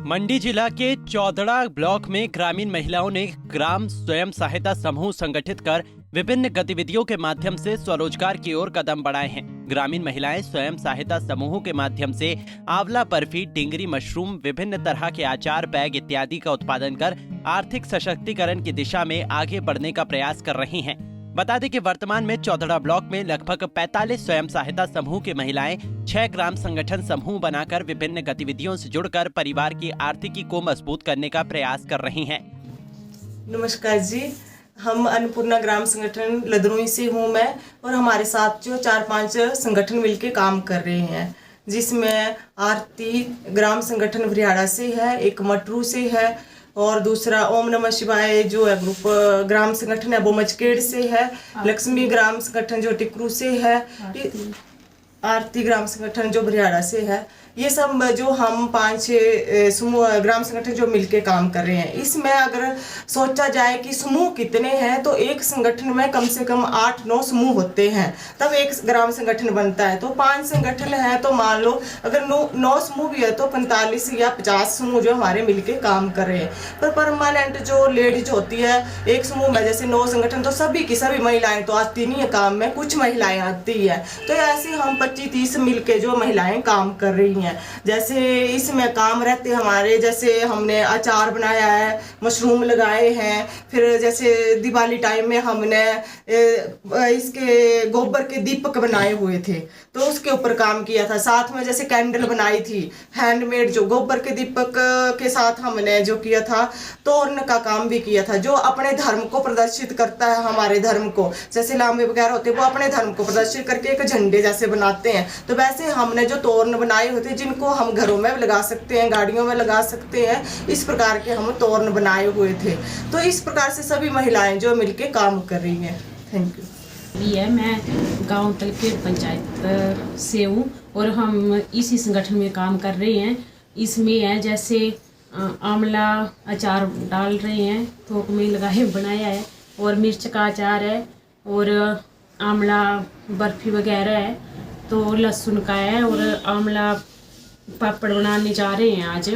मंडी जिला के चौदड़ा ब्लॉक में ग्रामीण महिलाओं ने ग्राम स्वयं सहायता समूह संगठित कर विभिन्न गतिविधियों के माध्यम से स्वरोजगार की ओर कदम बढ़ाए हैं। ग्रामीण महिलाएं स्वयं सहायता समूहों के माध्यम से आंवला बर्फी, टिंगरी मशरूम, विभिन्न तरह के अचार, बैग इत्यादि का उत्पादन कर आर्थिक सशक्तिकरण की दिशा में आगे बढ़ने का प्रयास कर रही हैं। बता दें कि वर्तमान में चौदड़ा ब्लॉक में लगभग 45 स्वयं सहायता समूह की महिलाएं 6 ग्राम संगठन समूह बनाकर विभिन्न गतिविधियों से जुड़कर परिवार की आर्थिकी को मजबूत करने का प्रयास कर रही हैं। नमस्कार जी, हम अन्नपूर्णा ग्राम संगठन लदरोई से हूँ मैं, और हमारे साथ जो 4-5 संगठन मिलके काम कर रहे हैं, जिसमें आरती ग्राम संगठन भरियाड़ा से है, एक मटरू से है, और दूसरा ओम नमः शिवाय जो है ग्रुप ग्राम संगठन है वो मचकेड़ से है, लक्ष्मी ग्राम संगठन जो टिकरू से है, आरती ग्राम संगठन जो भरियाड़ा से है। ये सब जो हम 5-6 समूह ग्राम संगठन जो मिलके काम कर रहे हैं, इसमें अगर सोचा जाए कि समूह कितने हैं तो एक संगठन में कम से कम 8-9 समूह होते हैं, तब एक ग्राम संगठन बनता है। तो 5 संगठन है तो मान लो अगर 9 समूह भी है तो 45 या 50 समूह जो हमारे मिलके काम कर रहे हैं। पर परमानेंट जो लेडीज होती है एक समूह में, जैसे 9 संगठन, तो सभी की सभी महिलाएं तो आती नहीं है काम में, कुछ महिलाएं आती है। तो ऐसे हम 25-30 मिलके जो महिलाएं काम कर रही हैं। जैसे इसमें काम रहते हमारे, जैसे हमने अचार बनाया है, मशरूम लगाए हैं, फिर जैसे दिवाली टाइम में हमने इसके गोबर के दीपक बनाए हुए थे तो उसके ऊपर काम किया था। साथ में जैसे कैंडल बनाई थी हैंडमेड, जो गोबर के दीपक के साथ हमने जो किया था, तोरण का काम भी किया था, जो अपने धर्म को प्रदर्शित करता है। हमारे धर्म को जैसे लांबे वगैरह होते हैं वो अपने धर्म को प्रदर्शित करके एक झंडे जैसे बनाते हैं, तो वैसे हमने जो तोरण बनाए होते हैं जिनको हम घरों में लगा सकते हैं, गाड़ियों में लगा सकते हैं, इस प्रकार के हम तोरण बनाए हुए थे। तो इस प्रकार से सभी महिलाएं जो मिलके काम कर रही हैं। Thank you. मैं गांव तलखेड़ पंचायत से हूँ और हम इसी संगठन में काम कर रहे हैं। इसमें है जैसे आंवला अचार डाल रहे हैं, थोक में लगाए बनाया है, और मिर्च का अचार है, और आंवला बर्फी वगैरह है, तो लहसुन का है, और आंवला पापड़ बनाने जा रहे हैं आज।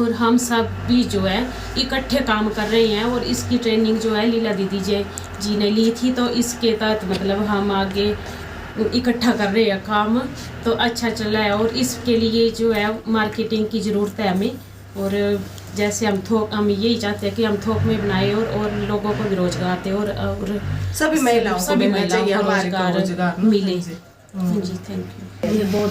और हम सब भी जो है इकट्ठे काम कर रहे हैं, और इसकी ट्रेनिंग जो है लीला दीदी जी ने ली थी, तो इसके तहत मतलब हम आगे इकट्ठा कर रहे हैं काम, तो अच्छा चल रहा है। और इसके लिए जो है मार्केटिंग की ज़रूरत है हमें, और जैसे हम यही चाहते हैं कि हम थोक में बनाए और लोगों को भी रोजगार दें, और सभी महिलाओं को रोजगार मिले। जी थैंक यू। ये बहुत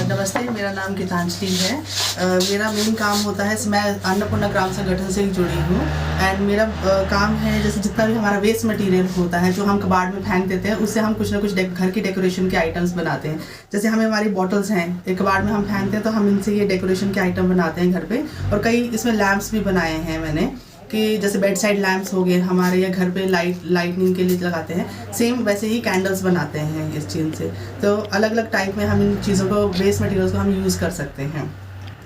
नमस्ते, मेरा नाम गीतांजलि है। मेरा मेन काम होता है, मैं अन्नपूर्णा ग्राम संगठन से ही जुड़ी हूँ, एंड मेरा काम है जैसे जितना भी हमारा वेस्ट मटेरियल होता है जो हम कबाड़ में फेंक देते हैं, उससे हम कुछ ना कुछ घर की डेकोरेशन के आइटम्स बनाते हैं। जैसे हमें हमारी बॉटल्स हैं, एक कबाड़ में हम फेंकते हैं, तो हम इनसे ये डेकोरेशन के आइटम बनाते हैं घर पे। और कई इसमें लैंप्स भी बनाए हैं मैंने, कि जैसे बेड साइड लैंप्स हो गए हमारे, या घर पे लाइटनिंग के लिए लगाते हैं, सेम वैसे ही कैंडल्स बनाते हैं इस चीज़ से। तो अलग अलग टाइप में हम इन चीज़ों को, वेस्ट मटेरियल्स को हम यूज़ कर सकते हैं।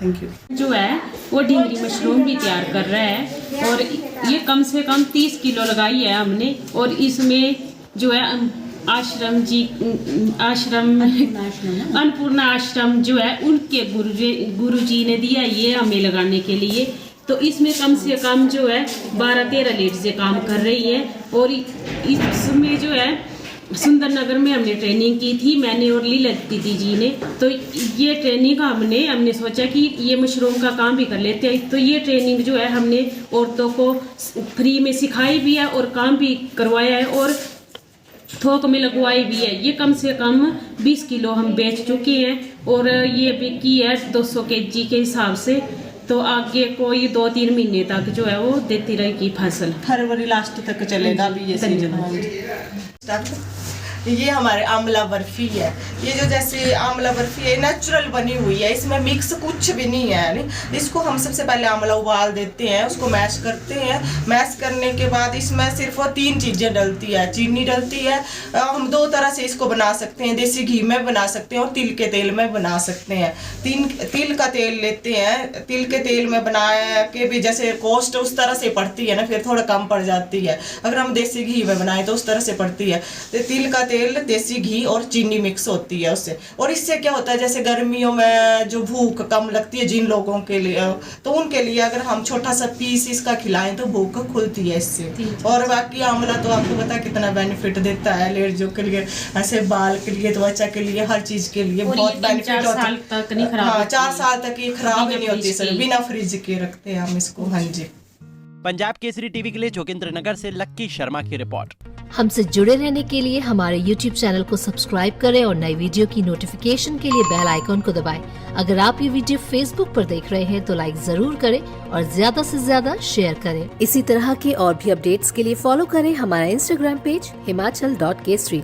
Thank you. जो है वो टिंगरी मशरूम भी तैयार कर रहा है, और ये कम से कम 30 किलो लगाई है हमने। और इसमें जो है आश्रम अन्नपूर्णा आश्रम जो है उनके गुरुजी ने दिया ये हमें लगाने के लिए। तो इसमें कम से कम जो है 12-13 लेडीज से काम कर रही है। और इसमें जो है सुंदरनगर में हमने ट्रेनिंग की थी, मैंने और लीला दीदी जी ने। तो ये ट्रेनिंग हमने सोचा कि ये मशरूम का काम भी कर लेते हैं। तो ये ट्रेनिंग जो है हमने औरतों को फ्री में सिखाई भी है, और काम भी करवाया है, और थोक में लगवाई भी है। ये कम से कम 20 किलो हम बेच चुके हैं, और ये बिकी है 200 kg के हिसाब से। तो आगे कोई 2-3 महीने तक जो है वो देती रहेगी फसल, फरवरी लास्ट तक चलेगा भी ये सीजन। ये हमारे आंवला बर्फी है। ये जो जैसे आंवला बर्फी है नेचुरल बनी हुई है, इसमें मिक्स कुछ भी नहीं है। नहीं, इसको हम सबसे पहले आंवला उबाल देते हैं, उसको मैश करते हैं। मैश करने के बाद इसमें सिर्फ 3 चीज़ें डलती है। चीनी डलती है, हम 2 तरह से इसको बना सकते हैं, देसी घी में बना सकते हैं और तिल के तेल में बना सकते हैं। तिल का तेल लेते हैं, तिल के तेल में बना के भी जैसे कॉस्ट उस तरह से पड़ती है ना, फिर थोड़ा कम पड़ जाती है। अगर हम देसी घी में बनाए तो उस तरह से पड़ती है। तो तिल का तेल, देसी घी और चीनी मिक्स होती है उससे। और इससे क्या होता है, जैसे गर्मियों में जो भूख कम लगती है जिन लोगों के लिए, तो उनके लिए अगर हम छोटा सा पीस इसका खिलाएं तो भूख खुलती है इससे। और बाकी आंवला तो आपको पता है कितना बेनिफिट देता है लेडीजों के लिए, ऐसे बाल के लिए, त्वचा के लिए, हर चीज के लिए बहुत बेनिफिट होता है। 4 साल तक नहीं खराब हाँ, होती 4 है। साल तक ये खराब ही नहीं होती फ्रिज सर, की। बिना फ्रिज के रखते हैं हम इसको। हाँ जी। पंजाब केसरी टीवी के लिए जोगिंद्रनगर से लक्की शर्मा की रिपोर्ट। हमसे जुड़े रहने के लिए हमारे YouTube चैनल को सब्सक्राइब करें और नई वीडियो की नोटिफिकेशन के लिए बेल आइकॉन को दबाएं। अगर आप ये वीडियो Facebook पर देख रहे हैं तो लाइक जरूर करें और ज्यादा से ज्यादा शेयर करें। इसी तरह के और भी अपडेट्स के लिए फॉलो करें हमारा Instagram पेज himachal.kesri।